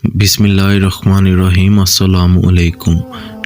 بسم اللہ الرحمن الرحیم۔ السلام علیکم۔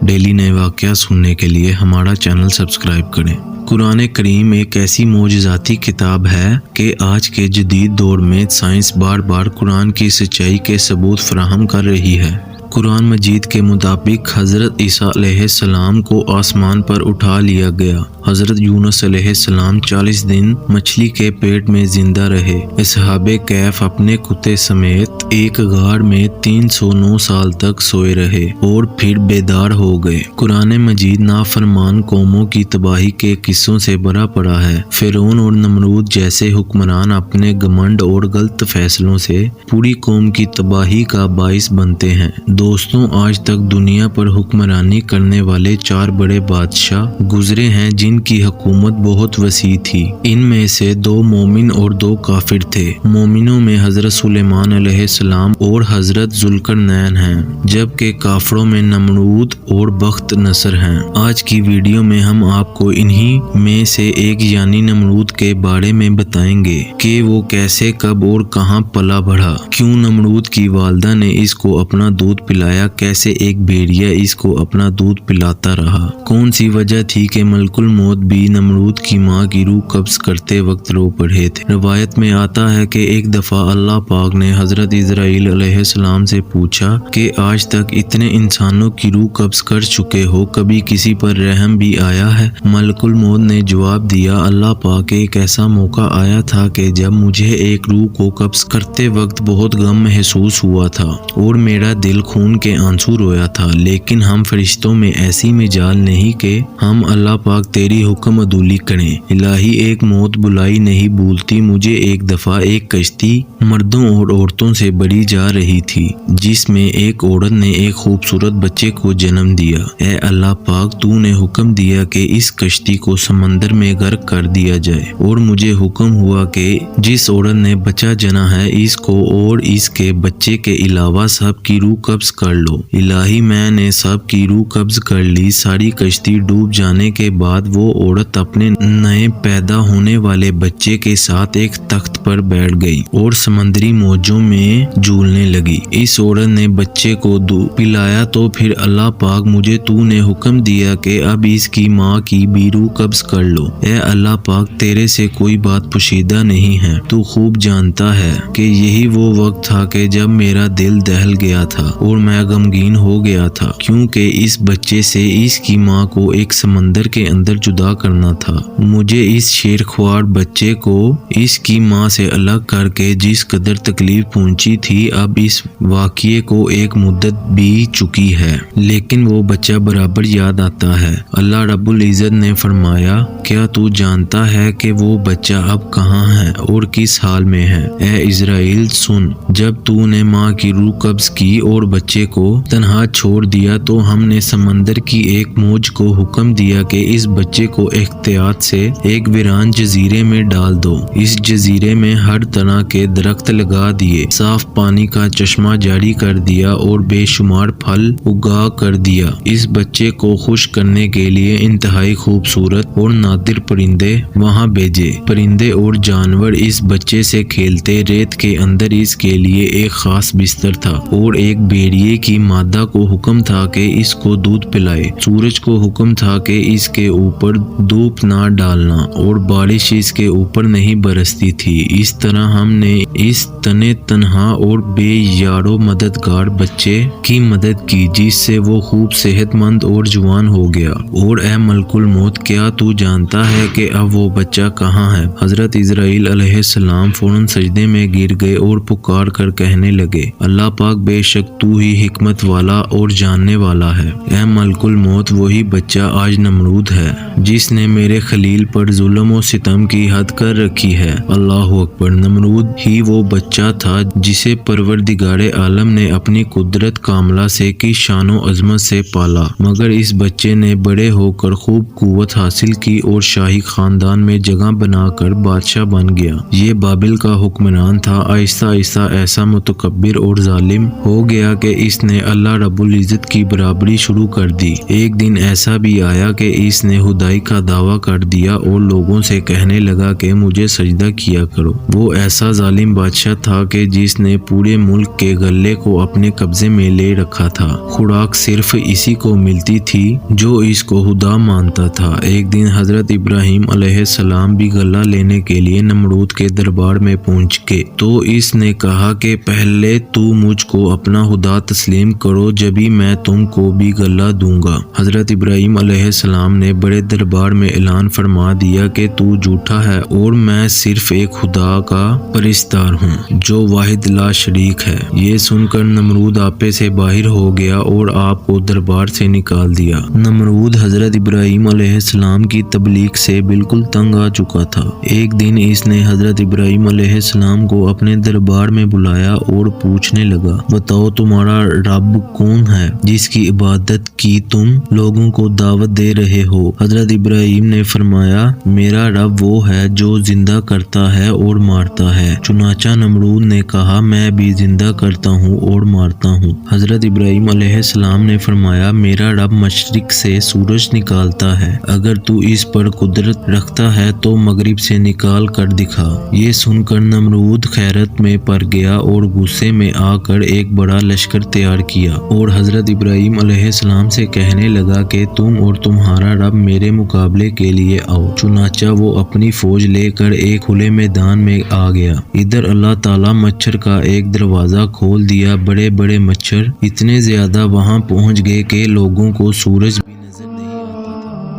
ڈیلی نئے واقعات سننے کے لیے ہمارا چینل سبسکرائب کریں۔ قرآن کریم ایک ایسی معجزاتی کتاب ہے کہ آج کے جدید دور میں سائنس بار بار قرآن کی سچائی کے ثبوت فراہم کر رہی ہے۔ قرآن مجید کے مطابق حضرت عیسیٰ علیہ السلام کو آسمان پر اٹھا لیا گیا۔ حضرت یونس علیہ السلام 40 دن مچھلی کے پیٹ میں زندہ رہے۔ اصحاب کہف اپنے کتے سمیت ایک غار میں 309 سال تک سوئے رہے اور پھر بیدار ہو گئے۔ قرآن مجید نافرمان قوموں کی تباہی کے قصوں سے بھرا پڑا ہے۔ فرعون اور نمرود جیسے حکمران اپنے گھمنڈ اور غلط فیصلوں سے پوری قوم کی تباہی کا باعث بنتے ہیں۔ دوستوں، آج تک دنیا پر حکمرانی کرنے والے 4 بڑے بادشاہ گزرے ہیں جن کی حکومت بہت وسیع تھی۔ ان میں سے 2 مومن اور 2 کافر تھے۔ مومنوں میں حضرت سلیمان علیہ السلام اور حضرت ذوالقرنین ہیں، جبکہ کافروں میں نمرود اور بخت نصر ہیں۔ آج کی ویڈیو میں ہم آپ کو انہی میں سے ایک یعنی نمرود کے بارے میں بتائیں گے کہ وہ کیسے، کب اور کہاں پلا بڑھا، کیوں نمرود کی والدہ نے اس کو اپنا دودھ پلایا، کیسے ایک بھیڑیا اس کو اپنا دودھ پلاتا رہا، کون سی وجہ تھی کہ ملک الموت بھی نمرود کی ماں کی روح قبض کرتے وقت رو پڑے تھے۔ روایت میں آتا ہے کہ ایک دفعہ اللہ پاک نے حضرت اسرائیل علیہ السلام سے پوچھا کہ آج تک اتنے انسانوں کی روح قبض کر چکے ہو، کبھی کسی پر رحم بھی آیا ہے؟ ملک الموت نے جواب دیا، اللہ پاک، ایک ایسا موقع آیا تھا کہ جب مجھے ایک روح کو قبض کرتے وقت بہت غم محسوس ہوا تھا اور میرا دل خون کے آنسو رویا تھا، لیکن ہم فرشتوں میں ایسی مجال نہیں کہ ہم اللہ پاک تیری حکم عدولی کریں۔ الہی، ایک موت بلائی نہیں بھولتی۔ مجھے ایک دفعہ ایک کشتی مردوں اور عورتوں سے بھری جا رہی تھی، جس میں ایک عورت نے ایک خوبصورت بچے کو جنم دیا۔ اے اللہ پاک، تو نے حکم دیا کہ اس کشتی کو سمندر میں غرق کر دیا جائے، اور مجھے حکم ہوا کہ جس عورت نے بچہ جنا ہے اس کو اور اس کے بچے کے علاوہ سب کی روح قبض کر لو۔ الہی، میں نے سب کی روح قبض کر لی۔ ساری کشتی ڈوب جانے کے بعد وہ عورت اپنے نئے پیدا ہونے والے بچے کے ساتھ ایک تخت پر بیٹھ گئی اور سمندری موجوں میں جھولنے لگی۔ اس عورت نے بچے کو دودھ پلایا تو پھر اللہ پاک، مجھے تو نے حکم دیا کہ اب اس کی ماں کی بھی روح قبض کر لو۔ اے اللہ پاک، تیرے سے کوئی بات پوشیدہ نہیں ہے، تو خوب جانتا ہے کہ یہی وہ وقت تھا کہ جب میرا دل دہل گیا تھا اور میں غمگین ہو گیا تھا، کیونکہ اس بچے سے اس کی ماں کو ایک سمندر کے اندر جدا کرنا تھا۔ مجھے اس شیرخوار بچے کو اس کی ماں سے الگ کر کے جس قدر تکلیف پہنچی تھی، اب اس واقعے کو ایک مدت بیت چکی ہے، لیکن وہ بچہ برابر یاد آتا ہے۔ اللہ رب العزت نے فرمایا، کیا تو جانتا ہے کہ وہ بچہ اب کہاں ہے اور کس حال میں ہے؟ اے اسرائیل، سن، جب تو نے ماں کی روح قبض کی اور بچے کو تنہا چھوڑ دیا تو ہم نے سمندر کی ایک موج کو حکم دیا کہ اس بچے کو احتیاط سے ایک ویران جزیرے میں ڈال دو۔ اس جزیرے میں ہر طرح کے درخت لگا دیے، صاف پانی کا چشمہ جاری کر دیا اور بے شمار پھل اگا کر دیا۔ اس بچے کو خوش کرنے کے لیے انتہائی خوبصورت اور نادر پرندے وہاں بھیجے۔ پرندے اور جانور اس بچے سے کھیلتے۔ ریت کے اندر اس کے لیے ایک خاص بستر تھا اور ایک بھیڑیے کی مادہ کو حکم تھا کہ اس کو دودھ پلائے۔ سورج کو حکم تھا کہ اس کے اوپر دھوپ نہ ڈالنا اور بارش اس کے اوپر نہیں برستی تھی۔ اس طرح ہم نے اس تنے تنہا اور بے یار و مددگار بچے کی مدد کی، جس سے وہ خوب صحت مند اور جوان ہو گیا۔ اور اے ملک الموت، کیا تو جانتا ہے کہ اب وہ بچہ کہاں ہے؟ حضرت اسرائیل علیہ السلام فوراً سجدے میں گر گئے اور پکار کر کہنے لگے، اللہ پاک، بے شک تو ہی حکمت والا اور جاننے والا ہے۔ اے ملک الموت، وہی بچہ آج نمرود ہے جس نے میرے خلیل پر ظلم و ستم کی حد کر رکھی ہے۔ اللہ اکبر۔ نمرود ہی وہ بچہ تھا جسے پروردگار عالم نے اپنی قدرت کاملہ سے کی شان و عظمت سے پالا، مگر اس بچے نے بڑے ہو کر خوب قوت حاصل کی اور شاہی خاندان میں جگہ بنا کر بادشاہ بن گیا۔ یہ بابل کا حکمران تھا۔ آہستہ آہستہ ایسا متکبر اور ظالم ہو گیا کہ اس نے اللہ رب العزت کی برابری شروع کر دی۔ ایک دن ایسا بھی آیا کہ اس نے خدائی کا دعویٰ کر دیا اور لوگوں سے کہنے لگا کہ مجھے سجدہ کیا کرو۔ وہ ایسا ظالم بادشاہ تھا کہ جس نے پورے ملک کے غلے کو اپنے قبضے میں لے رکھا تھا۔ خوراک صرف اسی کو ملتی تھی جو اس کو خدا مانتا تھا۔ ایک دن حضرت ابراہیم علیہ السلام بھی غلہ لینے کے لیے نمرود کے دربار میں پہنچ گئے تو اس نے کہا کہ پہلے تو مجھ کو اپنا خدا تسلیم کرو جبھی میں تم کو بھی غلہ دوں گا۔ حضرت ابراہیم علیہ السلام نے بڑے دربار میں اعلان فرما دیا کہ تو جھوٹا ہے اور میں صرف ایک خدا کا پرستار ہوں جو واحد لا شریک ہے۔ یہ سن کر نمرود آپے سے باہر ہو گیا اور آپ کو دربار سے نکال دیا۔ نمرود حضرت ابراہیم علیہ السلام کی تبلیغ سے بالکل تنگ آ چکا تھا۔ ایک دن اس نے حضرت ابراہیم علیہ السلام کو اپنے دربار میں بلایا اور پوچھنے لگا، بتاؤ تمہارا رب کون ہے جس کی عبادت کی تم لوگوں کو دعوت دے رہے ہو؟ حضرت ابراہیم نے فرمایا، میرا رب وہ ہے جو زندہ کرتا ہے اور مارتا ہے۔ چنانچہ نمرود نے کہا، میں بھی زندہ کرتا ہوں اور مارتا ہوں۔ حضرت ابراہیم علیہ السلام نے فرمایا، میرا رب مشرق سے سورج نکالتا ہے، اگر تو اس پر قدرت رکھتا ہے تو مغرب سے نکال کر دکھا۔ یہ سن کر نمرود حیرت میں پڑ گیا اور غصے میں آ کر ایک بڑا لشکر تیار کیا اور حضرت ابراہیم علیہ السلام سے کہنے لگا کہ تم اور تمہارا رب میرے مقابلے کے لیے آؤ۔ چنانچہ وہ اپنی فوج لے کر ایک کھلے میدان میں آ گیا۔ ادھر اللہ تعالیٰ مچھر کا ایک دروازہ کھول دیا۔ بڑے بڑے مچھر اتنے زیادہ وہاں پہنچ گئے کہ لوگوں کو سورج بھی نظر نہیں آتا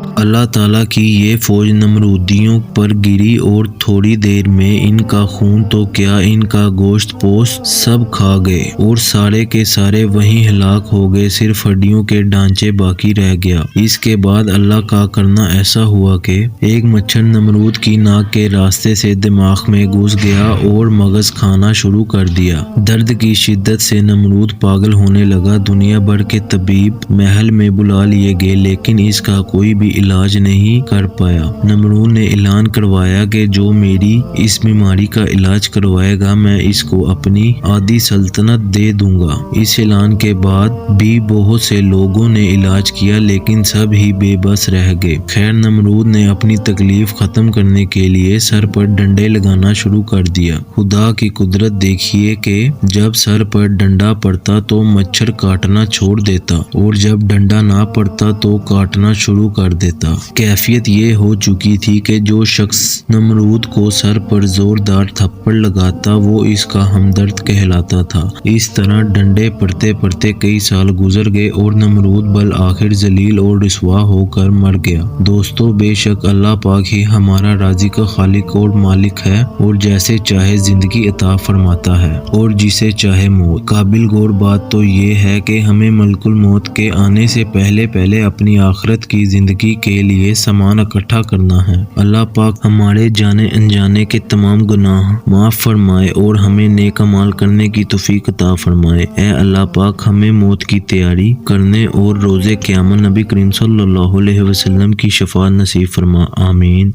تھا۔ اللہ تعالیٰ کی یہ فوج نمرودیوں پر گری اور تھوڑی دیر میں ان کا خون تو کیا ان کا گوشت پوست سب کھا گئے اور سارے کے سارے وہیں ہلاک ہو گئے، صرف ہڈیوں کے ڈھانچے باقی رہ گیا۔ اس کے بعد اللہ کا کرنا ایسا ہوا کہ ایک مچھر نمرود کی ناک کے راستے سے دماغ میں گھس گیا اور مغز کھانا شروع کر دیا۔ درد کی شدت سے نمرود پاگل ہونے لگا۔ دنیا بھر کے طبیب محل میں بلا لیے گئے لیکن اس کا کوئی بھی علاج نہیں کر پایا۔ نمرود نے اعلان کروایا کہ جو میری اس بیماری کا علاج کروائے گا میں اس کو اپنی آدھی سلطنت دے دوں گا۔ اس اعلان کے بعد بھی بہت سے لوگوں نے علاج کیا لیکن سب ہی بے بس رہ گئے۔ خیر نمرود نے اپنی تکلیف ختم کرنے کے لیے سر پر ڈنڈے لگانا شروع کر دیا۔ خدا کی قدرت دیکھیے کہ جب سر پر ڈنڈا پڑتا تو مچھر کاٹنا چھوڑ دیتا اور جب ڈنڈا نہ پڑتا تو کاٹنا شروع کر دیتا۔ کیفیت یہ ہو چکی تھی کہ جو شخص نمرود کو سر پر زوردار تھپڑ لگاتا وہ اس کا ہمدرد کہلاتا تھا۔ اس طرح ڈنڈے پڑتے پڑتے کئی سال گزر گئے اور نمرود بالآخر ذلیل اور رسوا ہو کر مر گیا۔ دوستو، بے شک اللہ پاک ہی ہمارا رازق، خالق اور مالک ہے اور جیسے چاہے زندگی عطا فرماتا ہے اور جسے چاہے موت۔ قابل غور بات تو یہ ہے کہ ہمیں ملک الموت کے آنے سے پہلے اپنی آخرت کی زندگی کے لیے سامان اکٹھا کرنا ہے۔ اللہ پاک ہمارے جانے انجانے کے تمام گناہ معاف فرمائے اور ہمیں نیک اعمال کرنے کی توفیق عطا فرمائے۔ اے اللہ پاک ہمیں موت کی تیاری کرنے اور روز قیامت نبی کریم صلی اللہ علیہ وسلم کی شفاعت نصیب فرما، آمین۔